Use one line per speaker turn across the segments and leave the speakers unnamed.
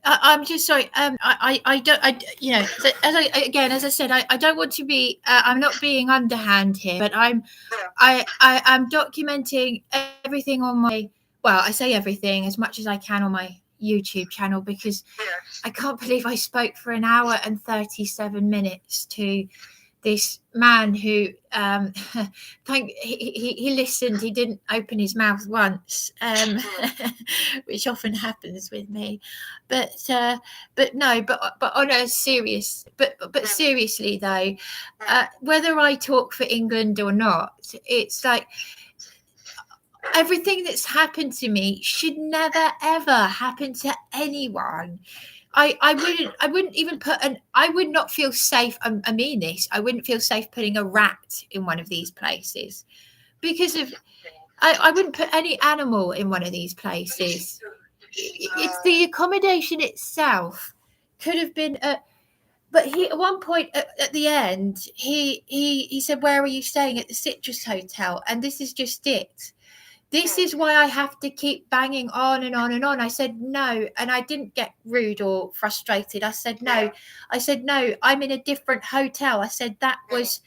I'm just sorry. I don't. As I said, I don't want to be. I'm not being underhand here, but I'm documenting everything on my. Well, I say everything as much as I can on my YouTube channel because I can't believe I spoke for an hour and 37 minutes to this man who he listened. He didn't open his mouth once, which often happens with me. But on a serious, but seriously though, whether I talk for England or not, it's like everything that's happened to me should never ever happen to anyone. I wouldn't even I would not feel safe. I mean this. I wouldn't feel safe putting a rat in one of these places because of. I wouldn't put any animal in one of these places. It's the accommodation itself could have been. But he at one point at the end he said, "Where are you staying?" At the Citrus Hotel, and this is just it. This is why I have to keep banging on and on and on. I said no, and I didn't get rude or frustrated. I said no. I said no. I'm in a different hotel. I said that was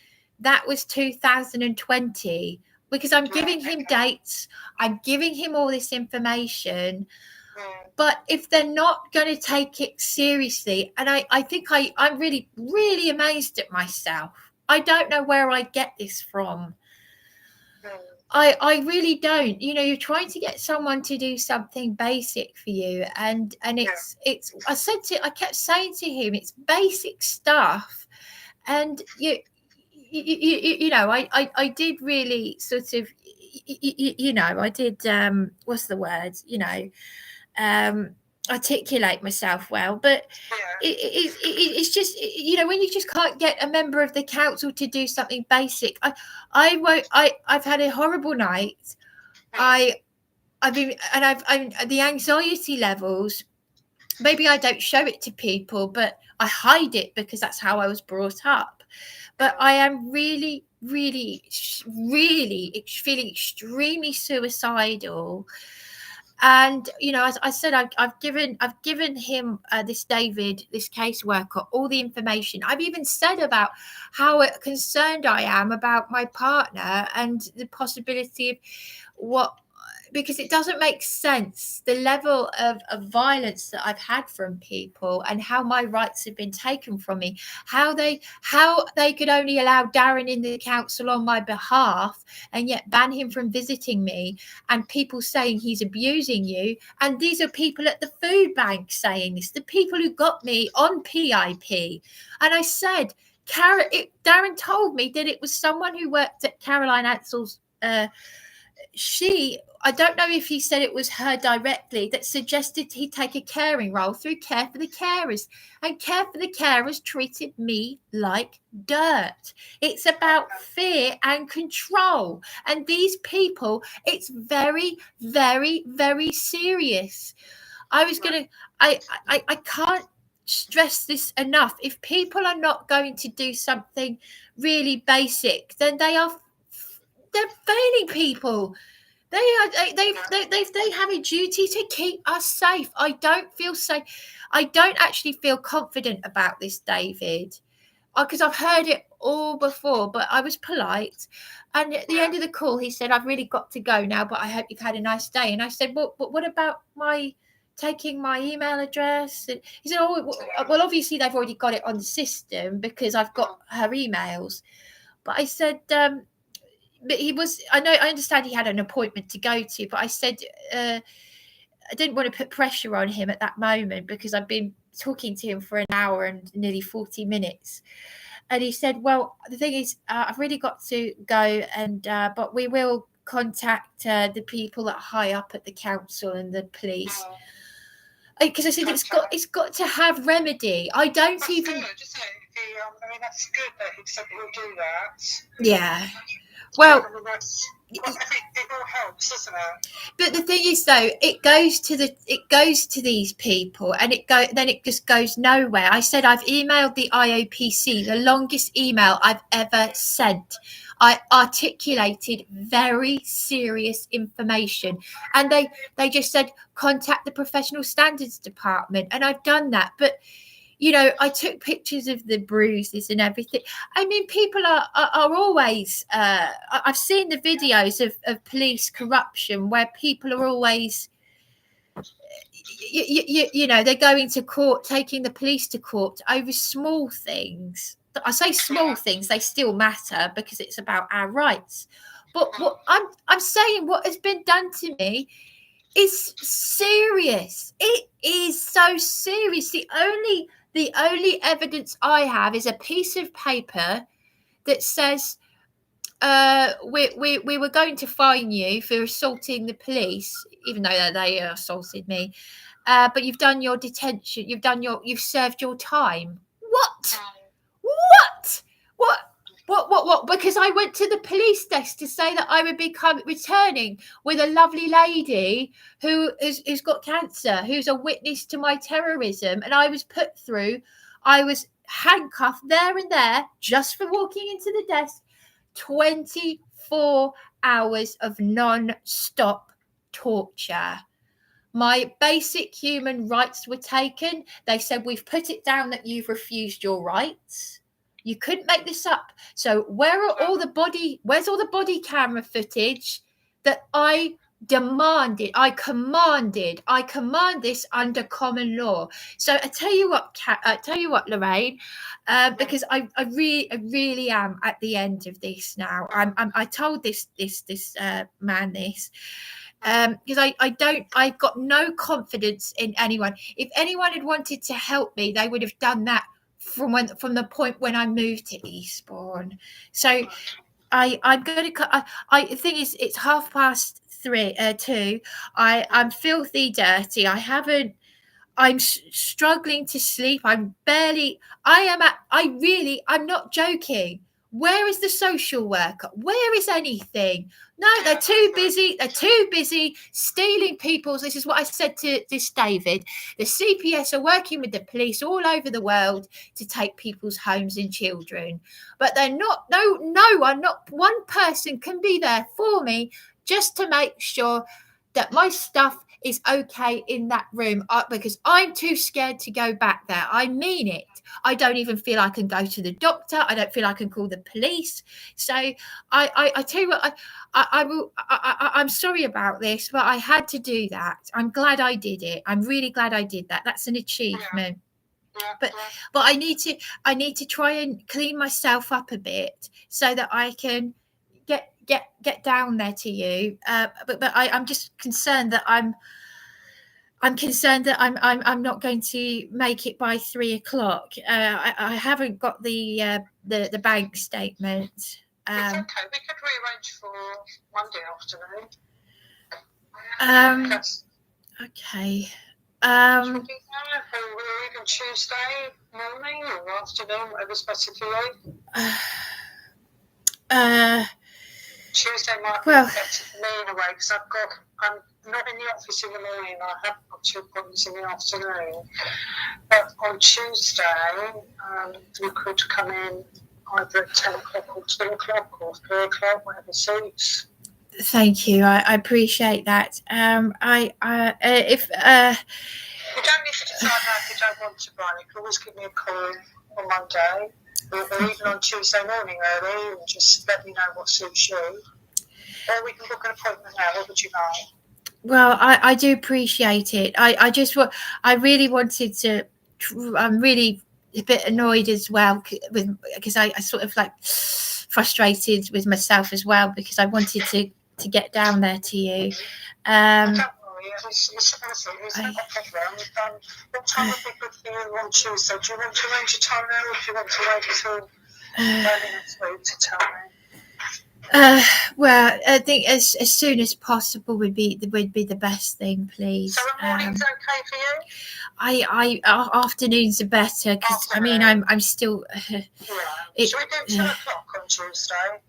2020 because I'm giving him dates. I'm giving him all this information. But if they're not going to take it seriously, and I think I'm really, really amazed at myself. I don't know where I get this from. I really don't. You know, you're trying to get someone to do something basic for you, and it's I kept saying to him, it's basic stuff, and you know, I did really sort of, you know, I did what's the word, you know, articulate myself well, but it's just, you know, when you just can't get a member of the council to do something basic. I've had a horrible night. I've the anxiety levels, maybe I don't show it to people, but I hide it because that's how I was brought up. But I am really feeling extremely suicidal. And you know, as I said, I've given him this David, this caseworker, all the information. I've even said about how concerned I am about my partner and the possibility of what, because it doesn't make sense, the level of violence that I've had from people and how my rights have been taken from me, how they could only allow Darren in the council on my behalf and yet ban him from visiting me, and people saying he's abusing you. And these are people at the food bank saying this, the people who got me on PIP. And I said, Darren told me that it was someone who worked at Caroline Ansell's I don't know if he said it was her directly, that suggested he take a caring role through Care for the Carers. And Care for the Carers treated me like dirt. It's about fear and control. And these people, it's very, very, very serious. I can't stress this enough. If people are not going to do something really basic, then they're failing people. They have a duty to keep us safe. I don't feel safe. I don't actually feel confident about this, David, because I've heard it all before, but I was polite. And at the end of the call, he said, "I've really got to go now, but I hope you've had a nice day." And I said, "Well, but what about taking my email address?" And he said, "Oh, well, obviously they've already got it on the system because I've got her emails." But I said, but I understand he had an appointment to go to, but I said, I didn't want to put pressure on him at that moment because I've been talking to him for an hour and nearly 40 minutes. And he said, "Well, the thing is, I've really got to go, and but we will contact the people that are high up at the council and the police." Because I said, it's got to have remedy. I don't that's even. Good, isn't it? I mean, that's good that he said he'll do that. Yeah. Well, I think it all helps, doesn't it? But the thing is, though, it goes to these people, and then it just goes nowhere. I said I've emailed the IOPC, the longest email I've ever sent. I articulated very serious information, and they just said contact the professional standards department, and I've done that. But I took pictures of the bruises and everything. I mean, people are always. I've seen the videos of police corruption where people are always. They're going to court, taking the police to court over small things. I say small things; they still matter because it's about our rights. But what I'm saying, what has been done to me is serious. It is so serious. The only evidence I have is a piece of paper that says we were going to fine you for assaulting the police, even though they assaulted me. But you've done your detention. You've served your time. What? What? Because I went to the police desk to say that I would be returning with a lovely lady who's got cancer, who's a witness to my terrorism, and I was put through. I was handcuffed there and there just for walking into the desk. 24 hours of non-stop torture. My basic human rights were taken. They said, we've put it down that you've refused your rights. You couldn't make this up. So where's all the body camera footage that I demanded? I command this under common law. So I tell you what, Lorraine, because I really am at the end of this now. I told this man this. Because I've got no confidence in anyone. If anyone had wanted to help me, they would have done that from the point when I moved to Eastbourne. So I'm going to. The thing is, it's 2:30. I'm filthy dirty. I'm struggling to sleep. I'm not joking. Where is the social worker? Where is anything? No, they're too busy. They're too busy stealing people's. This is what I said to this David. The CPS are working with the police all over the world to take people's homes and children. But they're not, not one person can be there for me just to make sure that my stuff is okay in that room, because I'm too scared to go back there. I mean it. I don't even feel I can go to the doctor. I don't feel I can call the police. So I tell you what, I'm sorry about this, but I had to do that. I'm glad I did it. I'm really glad I did that. That's an achievement. But I need to try and clean myself up a bit so that I can get down there to you. But I'm just concerned that I'm not going to make it by 3:00. I haven't got the bank statement.
It's okay. We could rearrange for Monday afternoon.
Okay.
Or even Tuesday morning or afternoon, whatever's better for you. Tuesday might be better for me in a way, because I'm not in the office in the morning. I have got 2 appointments in the afternoon. But on Tuesday, you could come in either at 10:00 or 2:00 or 3:00, whatever suits.
Thank you. I appreciate that. If
you don't need to decide now if you don't want to, Brian. You can always give me a call on Monday, or even on Tuesday morning early, and just let me know what suits you. Or we can book an appointment now. What would you like?
Well, I do appreciate it. I really wanted to. I'm really a bit annoyed as well because I sort of like frustrated with myself as well, because I wanted to get down there to you.
Don't worry, it's not a problem. What time would be good for you on Tuesday? Do you want to arrange a time now, or do you want to wait until early next week to tell me?
Well, I think as soon as possible would be the best thing, please.
So the morning's okay for you?
Afternoons are better, because I mean I'm still.
Should we do 2:00 on Tuesday?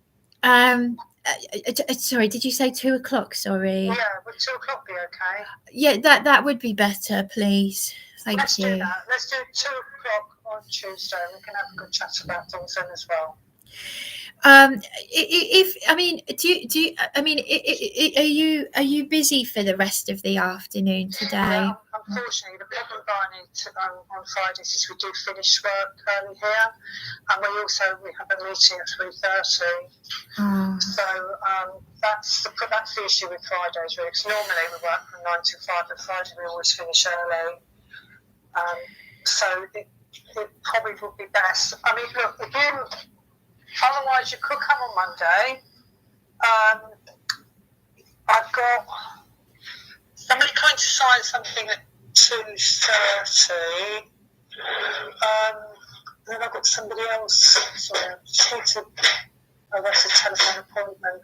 Sorry, did you say 2:00? Sorry.
Yeah, would 2:00 be okay?
Yeah, that would be better, please. Thank you.
Do that. Let's do 2:00 on Tuesday, and we can have a good chat about things then as well.
If I mean, do you? I mean, are you busy for the rest of the afternoon today?
Yeah, unfortunately, the problem on Fridays is we do finish work early here, and we have a meeting at 3:30.
Oh.
So that's the issue with Fridays, really. Because normally we work from 9 to 5, but Friday we always finish early. So it probably would be best. I mean, look, again, otherwise you could come on Monday. Somebody coming to sign something at 2:30. Then I've got somebody else. Sorry, that's a telephone appointment.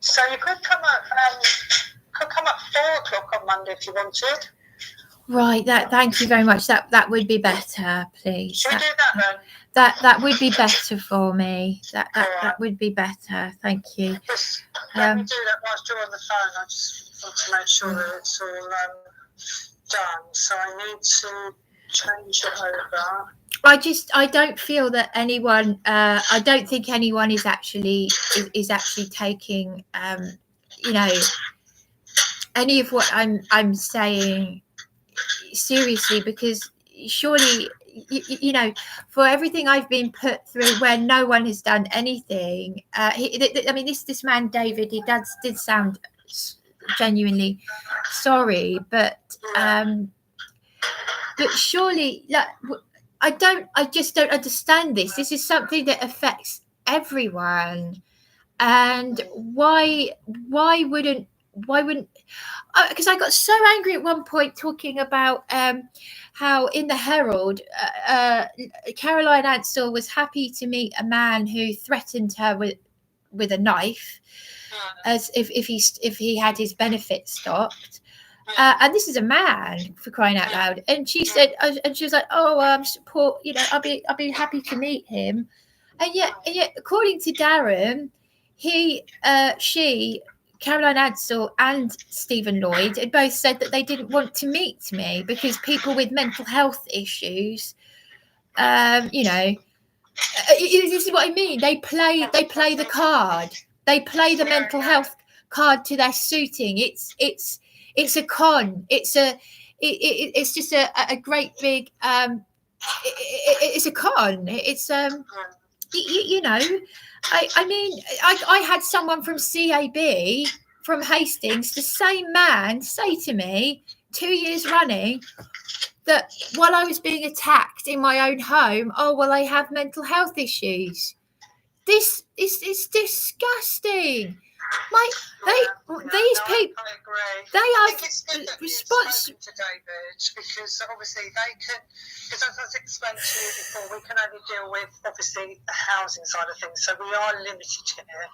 So you could come at 4:00 on Monday if you wanted.
Right. Thank you very much. That would be better, please.
Should we do that
then? That would be better for me. That would be better. Thank you.
Just let me do that whilst you're on the phone. I just want to make sure that it's all done. So I need to change it over.
I don't feel that anyone. I don't think anyone is actually taking any of what I'm saying seriously, because surely for everything I've been put through where no one has done anything. This man David, he did sound genuinely sorry, but surely, I just don't understand this. This is something that affects everyone, and why wouldn't? Because I got so angry at one point talking about how in the Herald, Caroline Ansell was happy to meet a man who threatened her with a knife, as if he had his benefits stopped. And this is a man, for crying out loud. And she said, and she was like, "Oh, poor, I'll be happy to meet him." And yet, according to Darren, she, Caroline Ansell and Stephen Lloyd had both said that they didn't want to meet me because people with mental health issues, this is what I mean. They play the card. They play the mental health card to their suiting. It's a con. It's just a great big. It's a con. It's I had someone from CAB, from Hastings, the same man, say to me 2 years running that while I was being attacked in my own home, I have mental health issues. This is disgusting. These people,
I agree.
They are
responsible to David, because obviously they can. Because as I've explained to you before, we can only deal with obviously the housing side of things, so we are limited here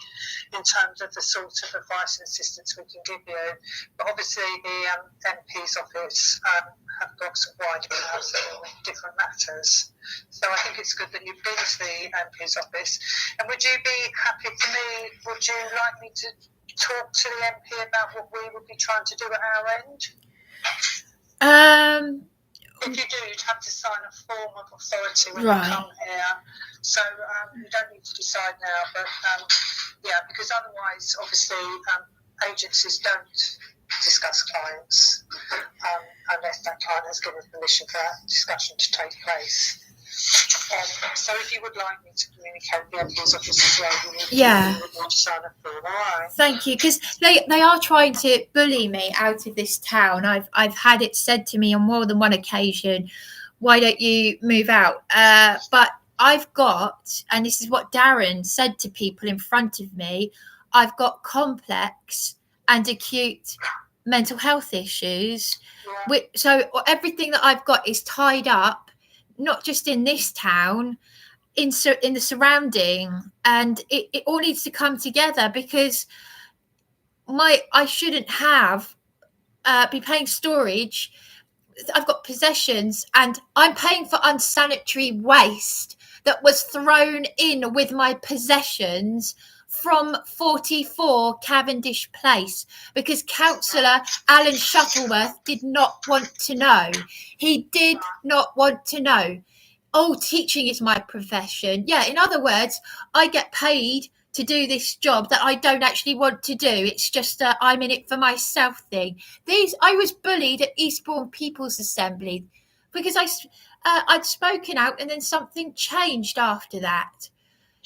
in terms of the sort of advice and assistance we can give you. But obviously the MP's office have got some wider powers with different matters. So I think it's good that you've been to the MP's office. And would you be happy for me? Would you like me to talk to the MP about what we would be trying to do at our end? If you do, you'd have to sign a form of authority when you come here. So you don't need to decide now, but because otherwise, obviously, agencies don't discuss clients unless that client has given permission for that discussion to take place. So if you would like me to communicate with the MP's office as well, you would need to sign a form, all right?
Thank you, because they are trying to bully me out of this town. I've had it said to me on more than one occasion, "Why don't you move out?" But I've got, and this is what Darren said to people in front of me, I've got complex and acute mental health issues. Yeah. So everything that I've got is tied up, not just in this town, in the surrounding, and it all needs to come together, because I shouldn't have be paying storage. I've got possessions, and I'm paying for unsanitary waste that was thrown in with my possessions from 44 Cavendish Place, because Councillor Alan Shuttleworth did not want to know. He did not want to know. oh, teaching is my profession. Yeah, in other words, I get paid to do this job that I don't actually want to do. It's just I'm in it for myself thing. I was bullied at Eastbourne People's Assembly because I'd spoken out, and then something changed after that.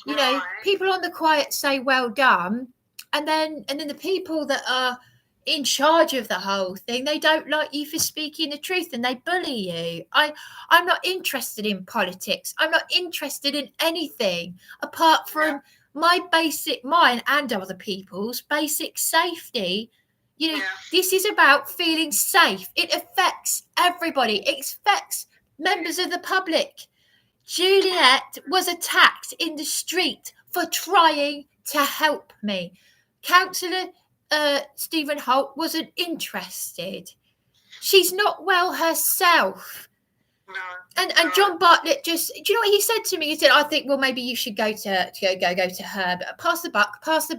You know, people on the quiet say well done, and then the people that are in charge of the whole thing, they don't like you for speaking the truth, and they bully you. I'm not interested in politics. I'm not interested in anything apart from mine and other people's basic safety. You know, this is about feeling safe. It affects everybody. It affects members of the public. Juliet was attacked in the street for trying to help me. Councillor Stephen Holt wasn't interested. She's not well herself.
No.
And John Bartlett just, do you know what he said to me? He said, I think, well, maybe you should go to her. But pass the buck, pass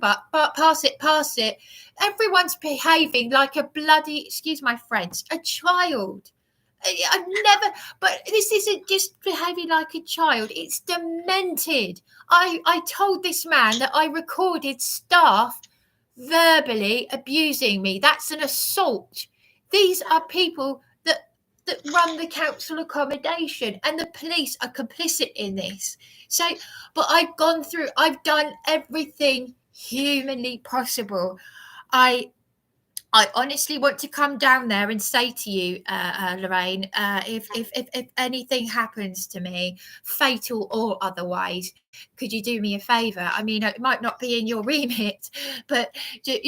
it. Everyone's behaving like a bloody, excuse my French, a child. I've never, but this isn't just behaving like a child, it's demented. I told this man that I recorded staff verbally abusing me. That's an assault. These are people that run the council accommodation, and the police are complicit in this. So, but I've done everything humanly possible. I honestly want to come down there and say to you, Lorraine, if anything happens to me, fatal or otherwise, could you do me a favour? I mean, it might not be in your remit, but do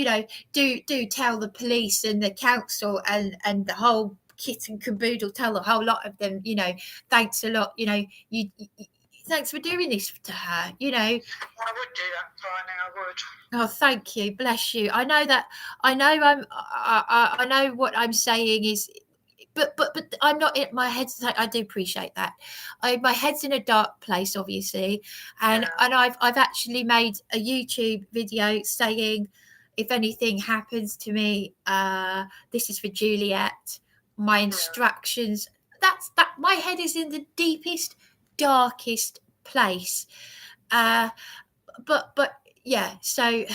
tell the police and the council and the whole kit and caboodle, tell the whole lot of them, thanks a lot, you thanks for doing this to her, I
would do that, Barney, I would.
Oh, thank you, bless you. I know what I'm saying is, but I'm not in my head's. I do appreciate that. My head's in a dark place, obviously, and I've actually made a YouTube video saying, if anything happens to me, this is for Juliet. My instructions. That. My head is in the deepest, darkest place. But yeah, so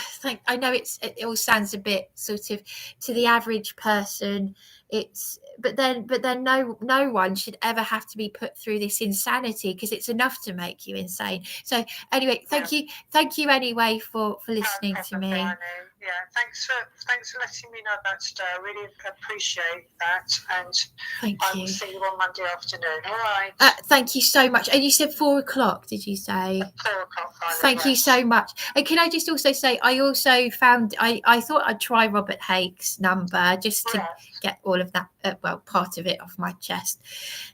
I know it all sounds a bit sort of, to the average person, but then no one should ever have to be put through this insanity, because it's enough to make you insane. So anyway, thank you anyway for listening to me.
Yeah, thanks for letting me know that today. I really appreciate that, and I will see you on Monday afternoon. All right.
Thank you so much. And you said 4:00, did you say?
4:00.
Thank you so much. And can I just also say, I also found, I thought I'd try Robert Hake's number just to get all of that, part of it off my chest.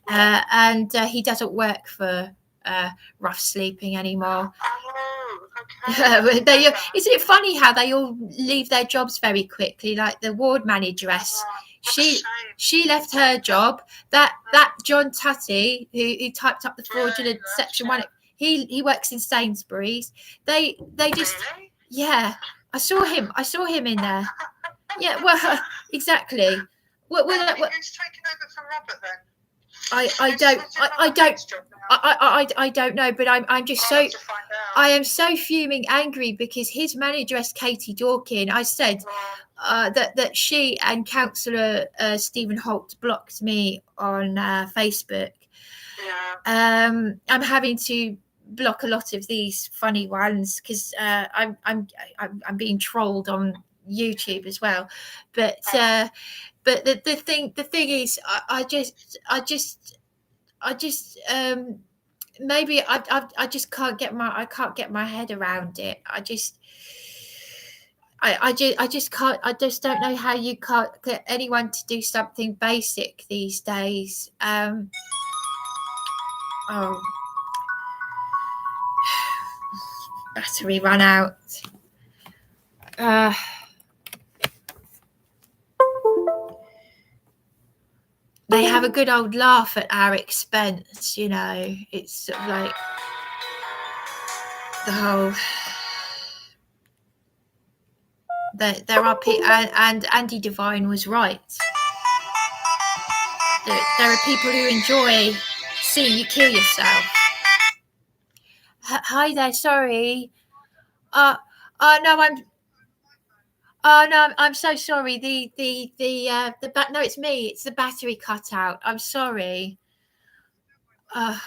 And he doesn't work for Rough Sleeping anymore.
Okay.
Isn't it funny how they all leave their jobs very quickly? Like the ward manageress, she left her job. That John Tutty, who typed up the fraudulent Section 1, he works in Sainsbury's. They just I saw him in there. Yeah, well, exactly. Who's
taking over from Robert then?
I don't know, but I'm just I am so fuming angry because his manageress Katie Dorkin, I said that she and Councillor Stephen Holt blocked me on Facebook. I'm having to block a lot of these funny ones because I'm being trolled on YouTube as well, but the thing is, I just maybe I just can't get my head around it. I just can't. I just don't know how you can't get anyone to do something basic these days. Battery run out. They have a good old laugh at our expense, It's sort of like the whole. There are people, and Andy Devine was right. There are people who enjoy See, you kill yourself. Hi there, sorry. No, I'm so sorry. No, it's me. It's the battery cut out. I'm sorry.
Done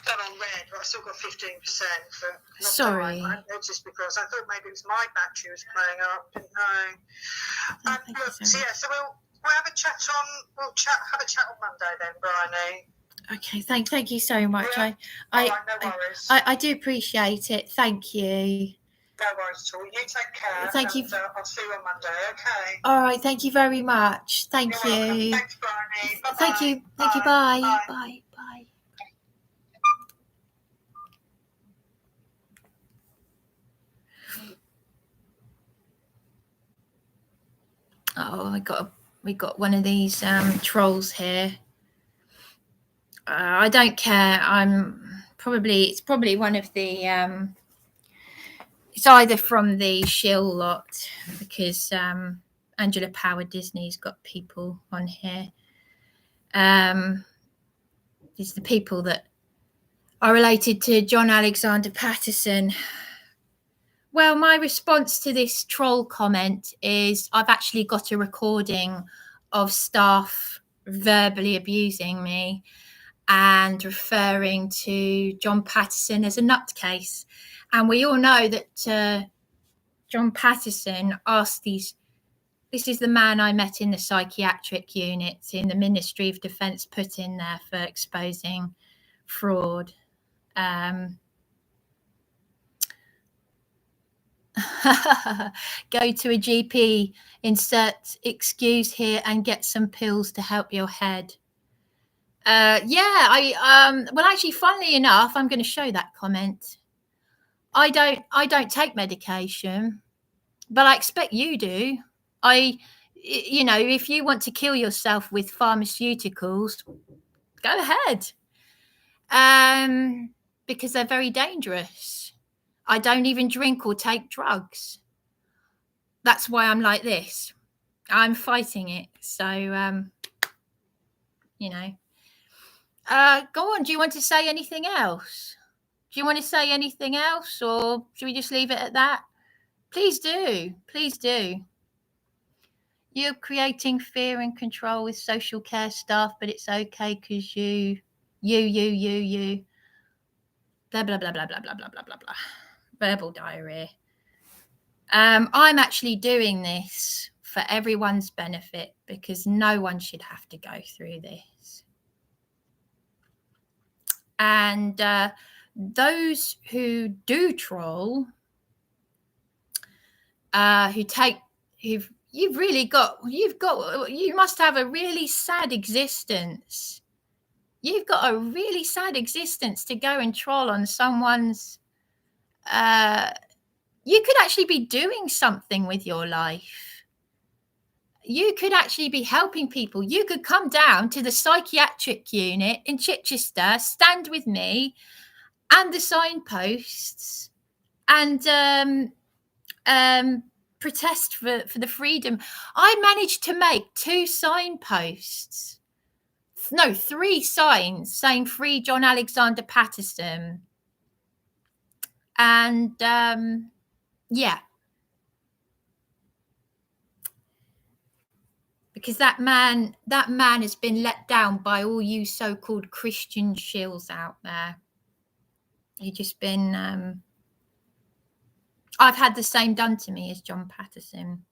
on red, but I still got 15% for not
sorry.
I noticed because I thought maybe it was my battery was playing up. Didn't know. So we'll have a chat on Monday then, Bryony.
Okay, thank you so much.
Yeah. No worries.
I do appreciate it. Thank you.
No worries at all. You take care.
Thank you.
I'll see you on Monday. Okay.
All right. Thank you very much. Thank you.
Welcome. Thanks, Bryony. Bye-bye.
Thank you. Thank you. Bye. Bye. Bye. Oh, we got one of these trolls here. I don't care. It's probably one of the it's either from the shill lot, because Angela Power Disney's got people on here. It's the people that are related to John Alexander Patterson. Well, my response to this troll comment is I've actually got a recording of staff verbally abusing me and referring to John Patterson as a nutcase. And we all know that John Patterson asked these. This is the man I met in the psychiatric unit in the Ministry of Defence, put in there for exposing fraud. Go to a GP, insert excuse here, and get some pills to help your head. Well, actually, funnily enough, I'm going to show that comment. I don't take medication, but I expect you do. If you want to kill yourself with pharmaceuticals, go ahead. Because they're very dangerous. I don't even drink or take drugs. That's why I'm like this. I'm fighting it. So, go on. Do you want to say anything else? Do you want to say anything else, or should we just leave it at that? Please do. Please do. You're creating fear and control with social care staff, but it's okay because you, blah, blah, blah, blah, blah, blah, blah, blah, blah, blah. Verbal diarrhea. I'm actually doing this for everyone's benefit, because no one should have to go through this. And those who do troll, you must have a really sad existence. You've got a really sad existence to go and troll on someone's. You could actually be doing something with your life. You could actually be helping people. You could come down to the psychiatric unit in Chichester, stand with me and the signposts, and protest for the freedom. I managed to make 2 signposts. No, 3 signs saying free John Alexander Patterson. And yeah. Because that man has been let down by all you so-called Christian shills out there. You've just been I've had the same done to me as John Patterson.